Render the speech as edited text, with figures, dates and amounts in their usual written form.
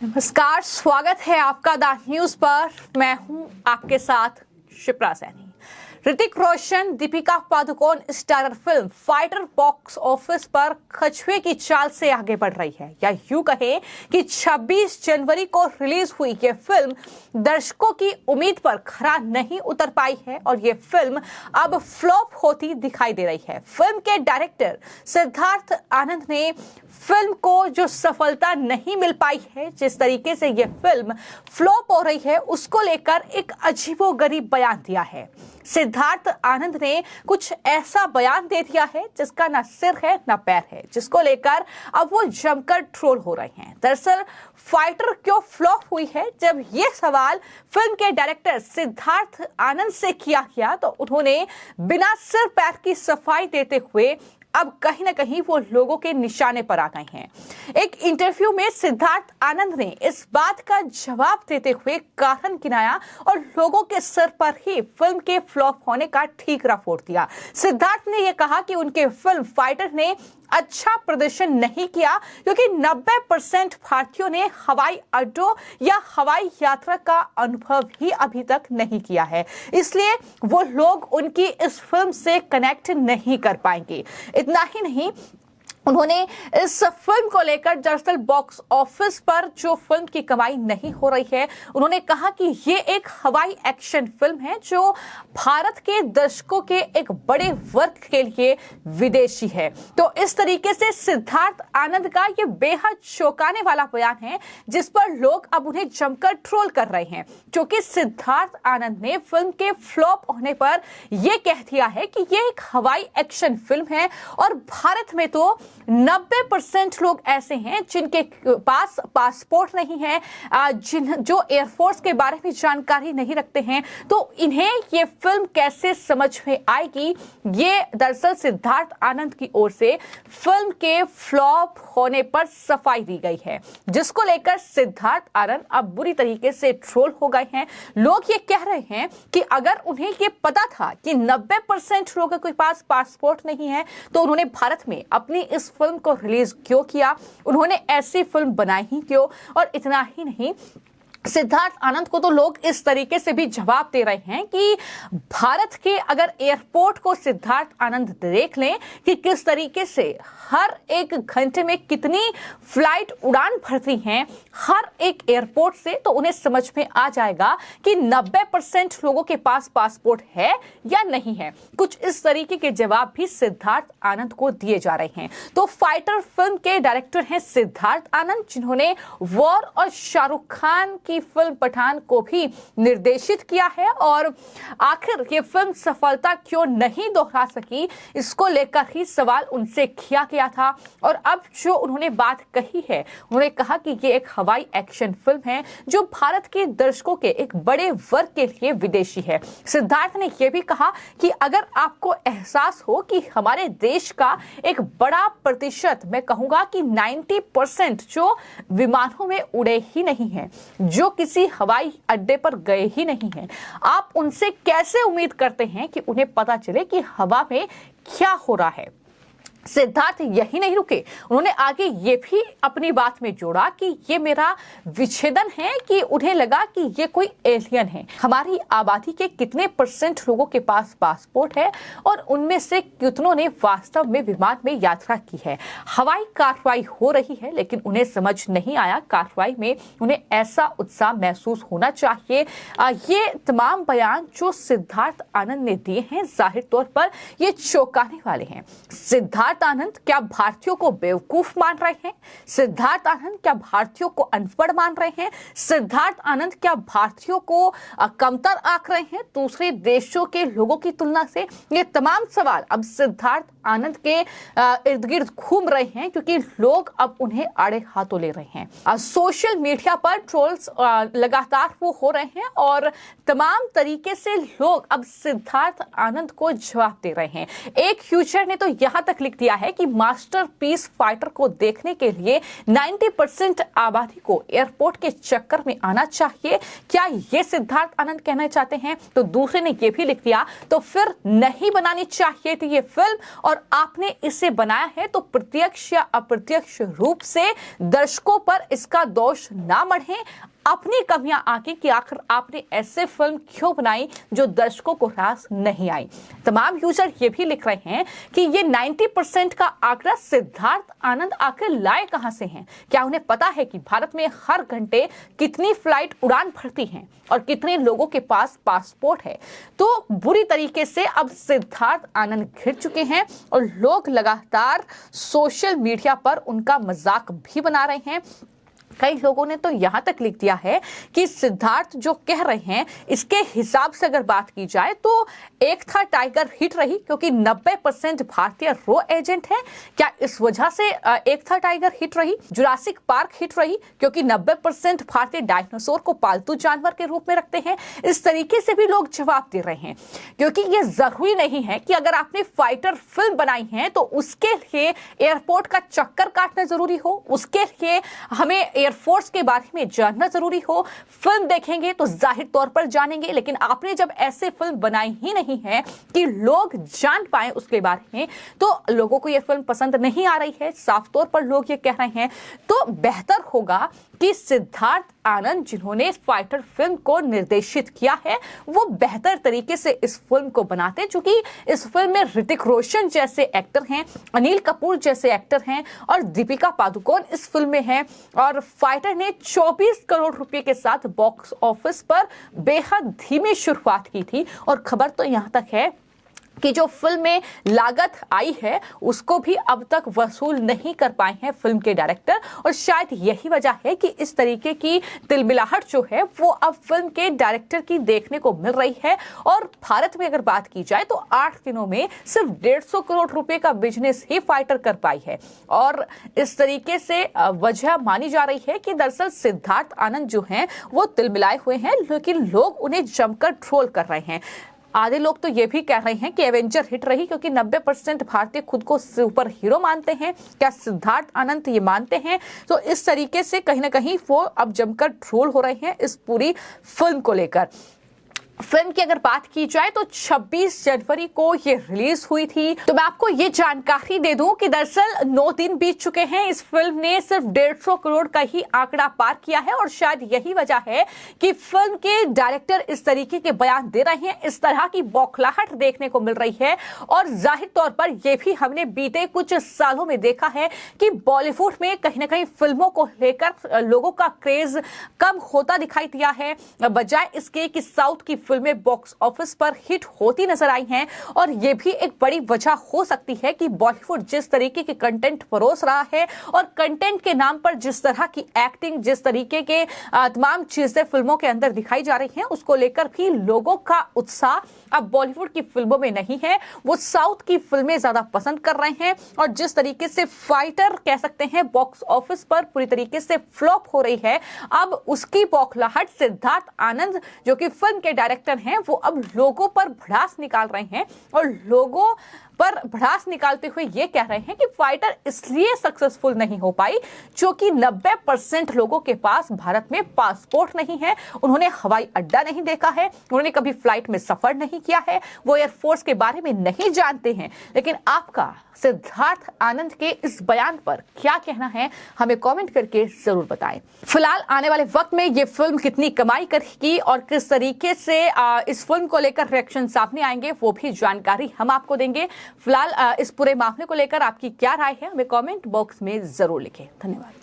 नमस्कार, स्वागत है आपका द न्यूज पर। मैं हूं आपके साथ Shipra Saini. Hrithik Roshan, Deepika Padukone starrer film Fighter box office पर कछुए की चाल से आगे बढ़ रही है, या यूं कहें कि 26 जनवरी को रिलीज हुई ये फिल्म दर्शकों की उम्मीद पर खरा नहीं उतर पाई है और ये फिल्म अब फ्लॉप होती दिखाई दे रही है। फिल्म के डायरेक्टर सिद्धार्थ आनंद ने फिल्म को जो सफलता नहीं मिल पाई है, जिस तरीके से ये फिल्म फ्लॉप हो रही है, उसको लेकर एक अजीबोगरीब बयान दिया है। सिद्धार्थ आनंद ने कुछ ऐसा बयान दे दिया है जिसका ना सिर है ना पैर है, जिसको लेकर अब वो जमकर ट्रोल हो रहे हैं। दरअसल फाइटर क्यों फ्लॉप हुई है, जब ये सवाल फिल्म के डायरेक्टर सिद्धार्थ आनंद से किया गया तो उन्होंने बिना सिर पैर की सफाई देते हुए अब कहीं ना कहीं वो लोगों के निशाने पर आ गए हैं। एक इंटरव्यू में सिद्धार्थ आनंद ने इस बात का जवाब देते हुए कारण गिनाया और लोगों के सर पर ही फिल्म के फ्लॉप होने का ठीकरा फोड़ दिया। सिद्धार्थ ने यह कहा कि उनके फिल्म फाइटर ने अच्छा प्रदर्शन नहीं किया क्योंकि 90% भारतीयों ने हवाई अड्डों या हवाई यात्रा का अनुभव ही अभी तक नहीं किया है, इसलिए वो लोग उनकी इस फिल्म से कनेक्ट नहीं कर पाएंगे। इतना ही नहीं, उन्होंने इस फिल्म को लेकर दरअसल बॉक्स ऑफिस पर जो फिल्म की कमाई नहीं हो रही है, उन्होंने कहा कि ये एक हवाई एक्शन फिल्म है जो भारत के दर्शकों के एक बड़े वर्ग के लिए विदेशी है। तो इस तरीके से सिद्धार्थ आनंद का ये बेहद चौंकाने वाला बयान है, जिस पर लोग अब उन्हें जमकर ट्रोल कर रहे हैं, क्योंकि सिद्धार्थ आनंद ने फिल्म के फ्लॉप होने पर यह कह दिया है कि ये एक हवाई एक्शन फिल्म है और भारत में तो 90% लोग ऐसे हैं जिनके पास पासपोर्ट नहीं है, जो एयरफोर्स के बारे में जानकारी नहीं रखते हैं, तो इन्हें ये फिल्म कैसे समझ में आएगी। ये दरअसल सिद्धार्थ आनंद की ओर से फिल्म के फ्लॉप होने पर सफाई दी गई है, जिसको लेकर सिद्धार्थ आनंद अब बुरी तरीके से ट्रोल हो गए हैं। लोग ये कह रहे हैं कि अगर उन्हें ये पता था कि 90% लोगों के पास पासपोर्ट नहीं है तो उन्होंने भारत में अपनी इस फिल्म को रिलीज क्यों किया, उन्होंने ऐसी फिल्म बनाई ही क्यों। और इतना ही नहीं, सिद्धार्थ आनंद को तो लोग इस तरीके से भी जवाब दे रहे हैं कि भारत के अगर एयरपोर्ट को सिद्धार्थ आनंद देख लें कि किस तरीके से हर एक घंटे में कितनी फ्लाइट उड़ान भरती हैं हर एक एयरपोर्ट से, तो उन्हें समझ में आ जाएगा कि 90% लोगों के पास पासपोर्ट है या नहीं है। कुछ इस तरीके के जवाब भी सिद्धार्थ आनंद को दिए जा रहे हैं। तो फाइटर फिल्म के डायरेक्टर हैं सिद्धार्थ आनंद, जिन्होंने वॉर और शाहरुख खान की फिल्म पठान को भी निर्देशित किया है, और आखिर ये फिल्म सफलता क्यों नहीं दोहरा सकी, इसको लेकर ही सवाल उनसे किया गया था। और अब जो उन्होंने बात कही है, उन्होंने कहा कि ये एक हवाई एक्शन फिल्म है जो भारत के दर्शकों के एक बड़े वर्ग के लिए विदेशी है। सिद्धार्थ ने यह भी कहा कि अगर आपको एहसास हो कि हमारे देश का एक बड़ा प्रतिशत, मैं कहूंगा कि 90% जो विमानों में उड़े ही नहीं है, जो किसी हवाई अड्डे पर गए ही नहीं हैं, आप उनसे कैसे उम्मीद करते हैं कि उन्हें पता चले कि हवा में क्या हो रहा है। सिद्धार्थ यही नहीं रुके, उन्होंने आगे ये भी अपनी बात में जोड़ा कि ये मेरा विच्छेदन है कि उन्हें लगा कि ये कोई एलियन है। हमारी आबादी के कितने % लोगों के पास पासपोर्ट है और उनमें से कितनों ने वास्तव में विमान में यात्रा की है। हवाई कार्रवाई हो रही है लेकिन उन्हें समझ नहीं आया कार्रवाई में उन्हें ऐसा उत्साह महसूस होना चाहिए। ये तमाम बयान जो सिद्धार्थ आनंद ने दिए हैं, जाहिर तौर पर ये चौंकाने वाले हैं। सिद्धार्थ आनंद क्या भारतीयों को बेवकूफ मान रहे हैं? सिद्धार्थ आनंद क्या भारतीयों को अनपढ़ मान रहे हैं? सिद्धार्थ आनंद क्या भारतीयों को कमतर आंक रहे हैं दूसरे देशों के लोगों की तुलना से? ये तमाम सवाल अब सिद्धार्थ आनंद के इर्द गिर्द घूम रहे हैं, क्योंकि लोग अब उन्हें आड़े हाथों ले रहे हैं। सोशल मीडिया पर ट्रोल्स लगातार वो हो रहे हैं और तमाम तरीके से लोग अब सिद्धार्थ आनंद को जवाब दे रहे हैं। एक यूजर ने तो यहां तक लिख दिया है कि मास्टरपीस फाइटर को देखने के लिए 90% आबादी को एयरपोर्ट के चक्कर में आना चाहिए। क्या ये सिद्धार्थ आनंद कहना चाहते हैं? तो दूसरे ने ये भी लिख दिया, तो फिर नहीं बनानी चाहिए थी ये फिल्म, और आपने इसे बनाया है तो प्रत्यक्ष या अप्रत्यक्ष रूप से दर्शकों पर इसका दोष ना मढ़े। अपनी कमियां आके कि आखिर आपने ऐसे फिल्म क्यों बनाई जो दर्शकों को रास नहीं आई। तमाम यूजर ये भी लिख रहे हैं कि ये 90% का आंकड़ा सिद्धार्थ आनंद आखिर लाए कहां से हैं? क्या उन्हें पता है कि भारत में हर घंटे कितनी फ्लाइट उड़ान भरती हैं और कितने लोगों के पास पासपोर्ट है? तो बुरी तरीके से अब सिद्धार्थ आनंद घिर चुके हैं और लोग लगातार सोशल मीडिया पर उनका मजाक भी बना रहे हैं। कई लोगों ने तो यहां तक लिख दिया है कि सिद्धार्थ जो कह रहे हैं इसके हिसाब से अगर बात की जाए तो एक था टाइगर हिट रही क्योंकि 90% भारतीय रो एजेंट है। क्या इस वजह से एक था टाइगर हिट रही? जुरासिक पार्क हिट रही क्योंकि 90% भारतीय डायनासोर को पालतू जानवर के रूप में रखते हैं। इस तरीके से भी लोग जवाब दे रहे हैं, क्योंकि ये जरूरी नहीं है कि अगर आपने फाइटर फिल्म बनाई है तो उसके लिए एयरपोर्ट का चक्कर काटना जरूरी हो, उसके लिए हमें एयरफोर्स के बारे में जानना जरूरी हो। फिल्म देखेंगे तो जाहिर तौर पर जानेंगे, लेकिन आपने जब ऐसे फिल्म बनाई ही नहीं है कि लोग जान पाए उसके बारे में, तो लोगों को यह फिल्म पसंद नहीं आ रही है, साफ तौर पर लोग ये कह रहे हैं। तो बेहतर होगा कि सिद्धार्थ आनंद जिन्होंने फाइटर फिल्म को निर्देशित किया है वो बेहतर तरीके से इस फिल्म को बनाते, क्योंकि इस फिल्म में ऋतिक रोशन जैसे एक्टर हैं, अनिल कपूर जैसे एक्टर हैं और दीपिका पादुकोण इस फिल्म में है। और फाइटर ने 24 करोड़ रुपए के साथ बॉक्स ऑफिस पर बेहद धीमी शुरुआत की थी और खबर तो यहां तक है कि जो फिल्म में लागत आई है उसको भी अब तक वसूल नहीं कर पाए हैं फिल्म के डायरेक्टर, और शायद यही वजह है कि इस तरीके की तिलमिलाहट जो है वो अब फिल्म के डायरेक्टर की देखने को मिल रही है। और भारत में अगर बात की जाए तो 8 दिनों में सिर्फ 150 करोड़ रुपए का बिजनेस ही फाइटर कर पाई है। और इस तरीके से वजह मानी जा रही है कि दरअसल सिद्धार्थ आनंद जो हैं वो तिलमिलाए हुए हैं, लेकिन लोग उन्हें जमकर ट्रोल कर रहे हैं। आधे लोग तो ये भी कह रहे हैं कि एवेंजर हिट रही क्योंकि 90% भारतीय खुद को सुपर हीरो मानते हैं। क्या सिद्धार्थ आनंद ये मानते हैं? तो इस तरीके से कहीं ना कहीं वो अब जमकर ट्रोल हो रहे हैं इस पूरी फिल्म को लेकर। फिल्म की अगर बात की जाए तो 26 जनवरी को ये रिलीज हुई थी। तो मैं आपको ये जानकारी दे दूं कि दरअसल 9 दिन बीत चुके हैं, इस फिल्म ने सिर्फ 150 करोड़ का ही आंकड़ा पार किया है। और शायद यही वजह है कि फिल्म के डायरेक्टर इस तरीके के बयान दे रहे हैं, इस तरह की बौखलाहट देखने को मिल रही है। और जाहिर तौर पर यह भी हमने बीते कुछ सालों में देखा है कि बॉलीवुड में कहीं ना कहीं फिल्मों को लेकर लोगों का क्रेज कम होता दिखाई दिया है, बजाय इसके कि साउथ की फिल्में बॉक्स ऑफिस पर हिट होती नजर आई हैं। और ये भी एक बड़ी वजह हो सकती है कि बॉलीवुड जिस तरीके के कंटेंट परोस रहा है और कंटेंट के नाम पर जिस तरह की एक्टिंग, जिस तरीके के तमाम चीजें फिल्मों के अंदर दिखाई जा रही हैं, उसको लेकर भी लोगों का उत्साह अब बॉलीवुड की फिल्मों में नहीं है, वो साउथ की फिल्में ज्यादा पसंद कर रहे हैं। और जिस तरीके से फाइटर कह सकते हैं बॉक्स ऑफिस पर पूरी तरीके से फ्लॉप हो रही है, अब उसकी बौखलाहट सिद्धार्थ आनंद जो कि फिल्म के डायरेक्टर हैं वो अब लोगों पर भड़ास निकाल रहे हैं और लोगों पर भड़ास निकालते हुए ये कह रहे हैं कि फाइटर इसलिए सक्सेसफुल नहीं हो पाई क्योंकि 90% लोगों के पास भारत में पासपोर्ट नहीं है, उन्होंने हवाई अड्डा नहीं देखा है, उन्होंने कभी फ्लाइट में सफर नहीं किया है, वो एयरफोर्स के बारे में नहीं जानते हैं। लेकिन आपका सिद्धार्थ आनंद के इस बयान पर क्या कहना है, हमें कमेंट करके जरूर बताएं। फिलहाल आने वाले वक्त में ये फिल्म कितनी कमाई करेगी और किस तरीके से इस फिल्म को लेकर रिएक्शन सामने आएंगे वो भी जानकारी हम आपको देंगे। फिलहाल इस पूरे मामले को लेकर आपकी क्या राय है, हमें कमेंट बॉक्स में जरूर लिखें। धन्यवाद।